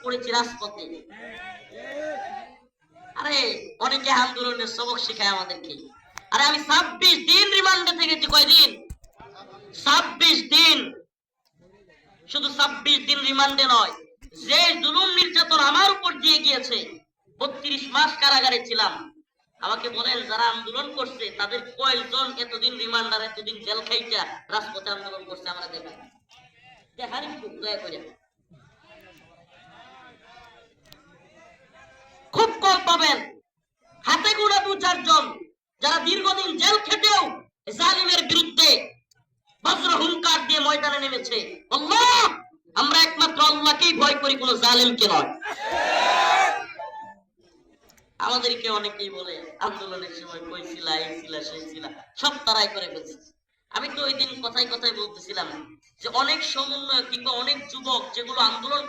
পড়েছি রাজপথে। আরে অনেকে আন্দোলনের সবক শিখায় আমাদেরকে। আরে আমি 26 দিন রিমান্ডে থেকেছি। কয়দিন? 26 দিন। শুধু 26 দিন রিমান্ডে নয়, যে জুলুম নির্যাতন আমার উপর দিয়ে গিয়েছে, 32 মাস কারাগারে ছিলাম। আমাকে বলেন, যারা আন্দোলন করছে তাদের কয়েকজন এতদিন রিমান্ড আর এতদিন জেল খাইটা রাজপথে আন্দোলন করছে? আমরা দেখেন, দেখার একটু দয়া করে। খুব কম পাবেন, হাতে গোনা 2-4 জন যারা দীর্ঘদিন জেল খেটেও জালিমের বিরুদ্ধে বজ্র হুঙ্কার দিয়ে ময়দানে নেমেছে। আল্লাহ, আমরা একমাত্র আল্লাহকেই ভয় করি, কোন জালিমকে নয়। আমাদেরকে অনেকেই বলে আন্দোলনের সময় কই ছিলা, এই ছিলা, সেই ছিলা, সব তারাই করে ফেলছে। আমি তো ওই দিন কথায় কথায় বলতেছিলাম যে অনেক সমন্বয় কিংবা অনেক যুবক যেগুলো আন্দোলন